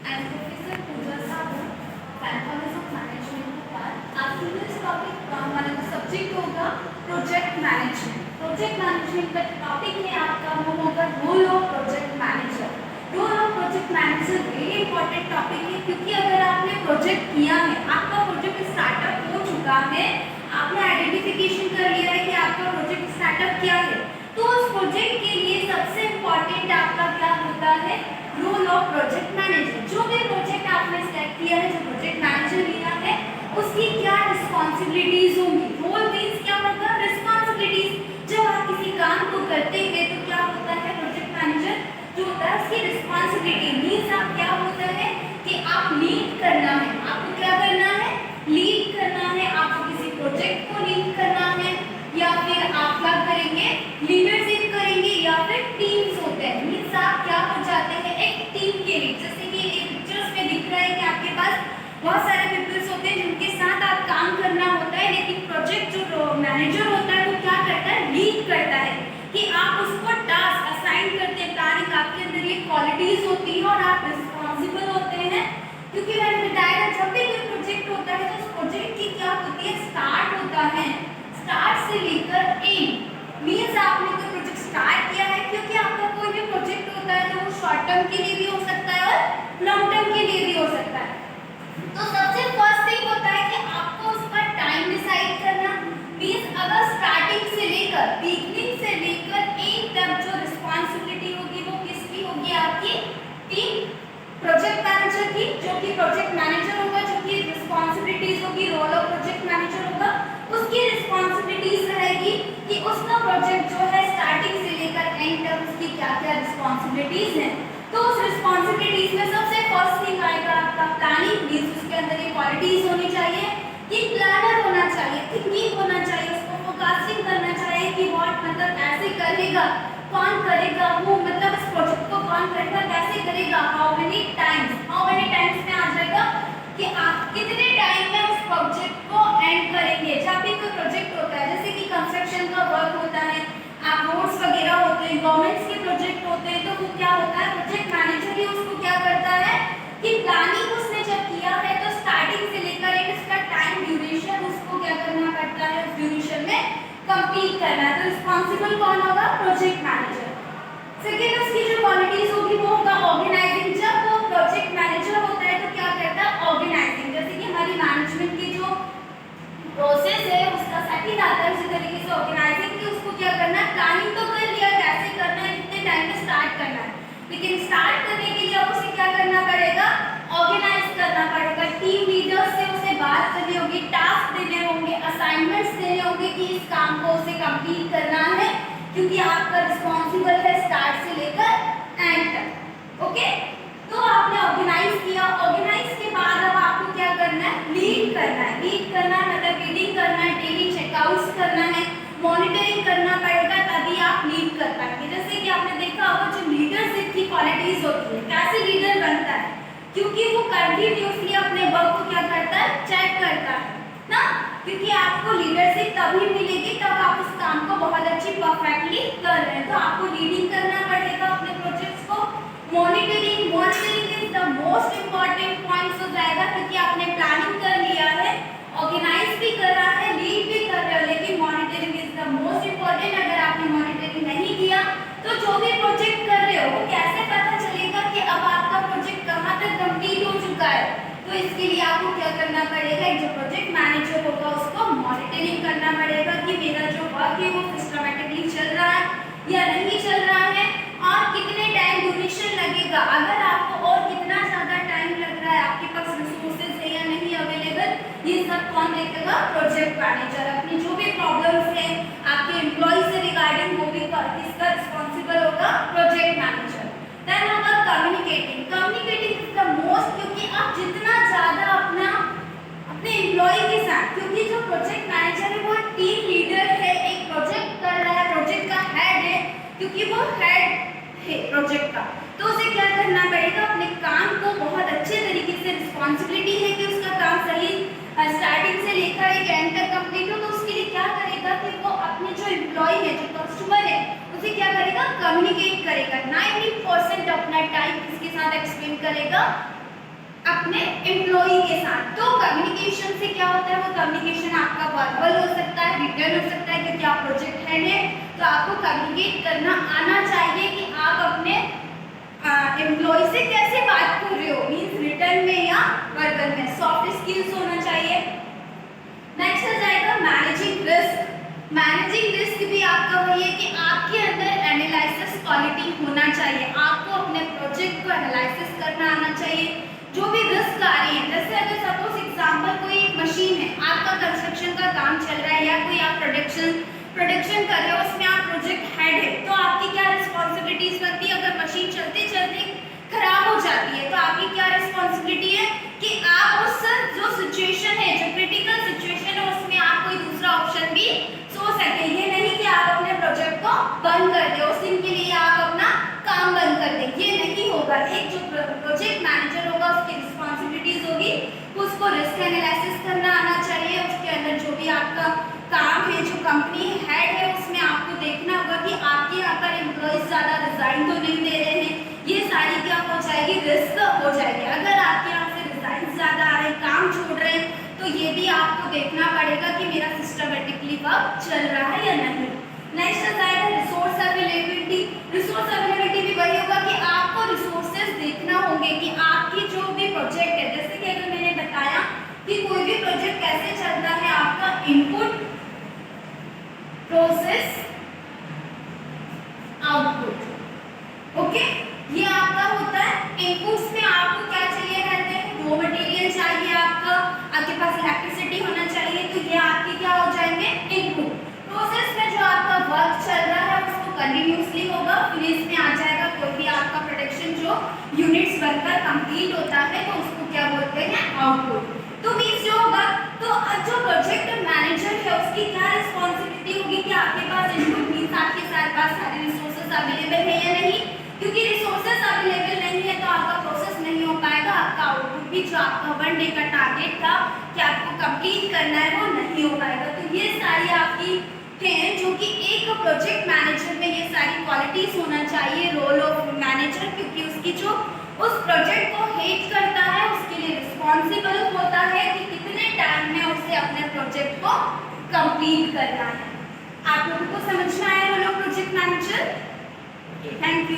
I'm Professor Pooja Sagar, Psychology of Management के बाद आज की इस टॉपिक हमारा जो सब्जेक्ट होगा प्रोजेक्ट मैनेजमेंट। प्रोजेक्ट मैनेजमेंट का टॉपिक है आपका वो होगा role of project manager. Role of project manager very important topic है क्योंकि अगर आपने प्रोजेक्ट किया है, आपका प्रोजेक्ट स्टार्टअप हो चुका है, आपने आइडेंटिफिकेशन कर लिया है कि आपका प्रोजेक्ट स्टार्टअप क्या है, तो उस प्रोजेक्ट के लिए सबसे इम्पॉर्टेंट आपका क्या होता है, रोल ऑफ प्रोजेक्ट मैनेजर। जो भी प्रोजेक्ट आपने सेलेक्ट किया है, जो प्रोजेक्ट मैनेजर लिया है, उसकी क्या रिस्पॉन्सिबिलिटीज होंगी। रोल मीन्स क्या होगा, रिस्पॉन्सिबिलिटीज। जब आप किसी काम को करते हैं तो क्या होता है, प्रोजेक्ट मैनेजर जो होता है उसकी रिस्पॉन्सिबिलिटी मीन्स आप क्या होता है कि आप लीड करना है, आपको क्या करना है, लीड करना है, आपको किसी प्रोजेक्ट को लीड करना है, या फिर आप क्या करेंगे, लीडरशिप करेंगे, या फिर टीम्स होते हैं मीन्स आप क्या हो जाते हैं, एक टीम के लिए। जैसे कि एक पिक्चर्स में दिख रहा है कि आपके पास बहुत सारे पीपल्स होते हैं जिनके साथ आप काम करना होता है, लेकिन प्रोजेक्ट जो मैनेजर होता है वो क्या करता है, लीड करता है कि आप उसको टास्क असाइन करते हैं। प्लानिंग आपके अंदर ये क्वालिटीज होती है और आप रिस्पॉन्सिबल होते हैं, क्योंकि मैंने बताया जब भी कोई प्रोजेक्ट होता है तो उस प्रोजेक्ट की क्या होती है, स्टार्ट होता है, स्टार्ट से लेकर एंड मीन्स आपने कोई प्रोजेक्ट स्टार्ट किया है, क्योंकि आपका कोई भी प्रोजेक्ट होता है तो वो शॉर्ट टर्म के लिए भी हो सकता है और लॉन्ग टर्म के लिए भी हो सकता है। तो सबसे फर्स्ट थिंग होता है कि आपको उसका टाइम डिसाइड करना मीन्स अगर स्टार्टिंग से लेकर बिगनिंग से लेकर एंड तक जो रिस्पॉन्सिबिलिटी होगी वो किसकी होगी, आपकी टीम प्रोजेक्ट मैनेजर की, जो कि प्रोजेक्ट मैनेजर होगा, जो कि रिस्पॉन्सिबिलिटीज होगी, रोल ऑफ प्रोजेक्ट मैनेजर होगा, उसकी रिस्पॉन्सिबिलिटीज रहेगी कि उसका प्रोजेक्ट जो है स्टार्टिंग से लेकर एंड तक उसकी क्या क्या रिस्पॉन्सिबिलिटीज हैं। तो उस रिस्पॉन्सिबिलिटीज में सबसे फर्स्ट थिंग आएगा आपका प्लानिंग मीन्स उसके अंदर ये क्वालिटीज होनी चाहिए कि प्लानर होना चाहिए, थिंकिंग होना चाहिए, उसको फोरकास्टिंग करना चाहिए कि व्हाट मतलब ऐसे करेगा, कौन करेगा वो, मतलब इस प्रोजेक्ट को कौन करेगा, कैसे करेगा, हाउ मेनी टाइम्स में आ जाएगा कि आप कितने टाइम में उस प्रोजेक्ट को एंड करेंगे। जब भी कोई प्रोजेक्ट होता है जैसे कि कंस्ट्रक्शन का वर्क होता है, आप रोड्स वगैरह होते हैं, गवर्नमेंट्स के प्रोजेक्ट होते हैं, तो वो क्या होता है, प्रोजेक्ट मैनेजर ही उसको क्या करता है कि प्लानिंग उसने जब किया है तो स्टार्टिंग से लेकर एक इसका टाइम ड्यूरेशन उसको क्या करना पड़ता है, उस ड्यूरेशन में कंप्लीट करना है। तो रिस्पॉन्सिबल कौन होगा, प्रोजेक्ट मैनेजर। सेकेंड उसकी जो क्वालिटीज होगी वो होगा ऑर्गेनाइजिंग। जब वो प्रोजेक्ट मैनेजर होता है तो क्या करता है, ऑर्गेनाइजिंग। जैसे कि हमारी मैनेजमेंट की जो प्रोसेस है उसका सेकंड आता है, उसी तरीके से ऑर्गेनाइजिंग की उसको क्या करना है, प्लानिंग तो कर लिया कैसे करना है, कितने टाइम में स्टार्ट करना है, लेकिन स्टार्ट करने के लिए उसे क्या करना पड़ेगा, ऑर्गेनाइज करना पड़ेगा। टीम लीडर्स से उसे बात करनी होगी, टास्क देने होंगे, असाइनमेंट्स देने होंगे कि इस काम को उसे कंप्लीट करना है, क्योंकि आपका रिस्पॉन्सिबल है स्टार्ट से लेकर एंड तक। ओके, तो आपने ऑर्गेनाइज किया, ऑर्गेनाइज के बाद अब आपको क्या करना है, लीड करना है। लीड करना मतलब रीडिंग करना है, डेली चेकआउट्स करना है, मॉनिटरिंग करना पड़ेगा, तभी आप लीड कर पाएंगे। जैसे कि आपने देखा होगा जो लीडरशिप की क्वालिटीज होती है, कैसे लीडर बनता है, क्योंकि वो कंटिन्यूअसली अपने वर्क को क्या करता है, चेक करता है ना, क्योंकि आपको लीडरशिप तभी मिलेगी तब आप उस काम को बहुत अच्छी परफेक्टली कर रहे हैं। तो आपको लीडिंग करना पड़ेगा अपने प्रोजेक्ट्स को, monitoring is the most important points हो जाएगा, क्योंकि आपने प्लानिंग कर लिया है, ऑर्गेनाइज भी कर रहा है, लीड भी कर रहे हो, लेकिन monitoring is the most important. अगर आपने मॉनिटरिंग नहीं किया तो जो भी प्रोजेक्ट कर रहे हो वो कैसे पता चलेगा कि अब आपका प्रोजेक्ट कहाँ तक कंप्लीट हो चुका है। तो इसके लिए आपको क्या करना पड़ेगा, एक जो प्रोजेक्ट मैनेजर होगा उसको मॉनिटरिंग करना पड़ेगा कि मेरा जो वर्क है वो सिस्टमैटिकली चल रहा है या नहीं चल रहा है, और कितने टाइम ड्यूरेशन लगेगा, अगर आपको और कितना ज़्यादा टाइम लग रहा है, आपके पास रिसोर्सेज है या नहीं अवेलेबल, ये सब कौन देखेगा, प्रोजेक्ट मैनेजर। अपनी जो भी प्रॉब्लम्स है आपके एम्प्लॉय से रिगार्डिंग वो भी इसका रिस्पॉन्सिबल होगा प्रोजेक्ट मैनेजर। देन होगा communicating. Communicating is the most, क्योंकि आप जितना ज़्यादा अपने एम्प्लॉय के साथ, क्योंकि जो प्रोजेक्ट मैनेजर है वो टीम लीडर है, एक प्रोजेक्ट कर रहा है, प्रोजेक्ट का हेड है, क्योंकि वो हेड है प्रोजेक्ट का, तो उसे क्या करना पड़ेगा, अपने काम को बहुत अच्छे तरीके से, रिस्पॉन्सिबिलिटी है कि उसका काम सही स्टार्टिंग से लेकर एक एंड तक कंप्लीट हो। तो उसके लिए क्या करेगा कि वो अपने जो एम्प्लॉय है, जो कस्टमर है, उसे क्या करेगा, कम्युनिकेट करेगा। 90% अपना टाइम किसके साथ एक्सपेंड करेगा, अपने एम्प्लॉई के साथ। तो कम्युनिकेशन से क्या होता है, वो कम्युनिकेशन आपका वर्बल हो सकता है, रिटन हो सकता है, क्योंकि आप प्रोजेक्ट हेड है तो आपको कम्युनिकेट करना आना चाहिए कि आप अपने एम्प्लॉय से कैसे बात कर रहे हो, मीन्स रिटन में या वर्बल में। सॉफ्ट स्किल्स होना चाहिए। नेक्स्ट आ जाएगा मैनेजिंग रिस्क। मैनेजिंग रिस्क भी आपका वही है कि आपके अंदर एनालिसिस क्वालिटी होना चाहिए, आपको अपने प्रोजेक्ट को एनालिसिस करना आना चाहिए। जो भी रिस्क आ रही है, जैसे अगर सपोज एग्जांपल कोई मशीन है, आपका कंस्ट्रक्शन का काम चल रहा है या कोई आप प्रोडक्शन कर रहे हो, उसमें आप प्रोजेक्ट हेड है, तो आपकी क्या रिस्पॉन्सिबिलिटीज बनती है। अगर मशीन चलते चलते खराब हो जाती है तो आपकी क्या रिस्पॉन्सिबिलिटी है कि आप उस जो सिचुएशन है, जो क्रिटिकल सिचुएशन है, उसमें आप कोई दूसरा ऑप्शन भी सोच सकते हैं। ये नहीं कि आप अपने प्रोजेक्ट को बंद कर दे, उस दिन के लिए आप अपना काम बंद कर दें, ये नहीं होगा। एक जो प्रोजेक्ट मैनेजर होगा उसकी रिस्पॉन्सिबिलिटीज होगी, उसको रिस्क एनालिसिस करना आना चाहिए। उसके अंदर जो भी आपका काम है, जो कंपनी हेड है, उसमें आपको देखना होगा कि आपके यहाँ पर एम्प्लॉइज ज़्यादा रिजाइन तो नहीं दे रहे हैं, ये सारी क्या हो जाएगी, रिस्क हो जाएगी। अगर आपके यहाँ से रिजाइन ज़्यादा आ रहे हैं, काम छोड़ रहे हैं, तो ये भी आपको देखना पड़ेगा कि मेरा सिस्टमेटिकली वर्क चल रहा है या नहीं। नेक्स्ट आता है रिसोर्स अवेलेबिलिटी। रिसोर्स अवेलेबिलिटी भी वही होगा कि आपको रिसोर्सेज देखना होंगे कि आपकी जो भी प्रोजेक्ट है, जैसे कि अगर मैंने बताया कि कोई भी प्रोजेक्ट कैसे चलता है, आपका इनपुट, प्रोसेस, आउटपुट। ओके, ये आपका होता है। इनपुट्स में आपको क्या चाहिए रहते हैं, रॉ मटेरियल चाहिए, आपके पास इलेक्ट्रिसिटी होना चाहिए, तो ये आपके क्या हो जाएंगे, इनपुट। प्रोसेस में जो आपका वर्क चल रहा है उसको कंटिन्यूअसली होगा, फिनिश में आ जाएगा। कोई भी आपका प्रोडक्शन जो यूनिट्स बनकर कंप्लीट होता है तो उसको क्या बोलते हैं, आउटपुट। तो मींस जो होगा, तो जो प्रोजेक्ट मैनेजर है उसकी क्या रिस्पॉन्सिबिलिटी होगी कि आपके पास इनपुट मींस आपके पास सारे रिसोर्सेज अवेलेबल है या नहीं, क्योंकि रिसोर्सेज अवेलेबल नहीं है तो आपका प्रोसेस नहीं हो पाएगा, आपका आउटपुट भी जो आपका 1 डे का टारगेट था कि आपको कंप्लीट करना है वो नहीं हो पाएगा। तो ये सारी आपकी हैं जो कि एक प्रोजेक्ट मैनेजर में ये सारी क्वालिटीज होना चाहिए, रोल ऑफ मैनेजर, क्योंकि उसकी जो उस प्रोजेक्ट को हेड करता है उसके लिए रिस्पॉन्सिबल होता है कि कितने टाइम में उसे अपने प्रोजेक्ट को कंप्लीट करना है। आप लोगों को समझ में आया role of project manager? Thank you.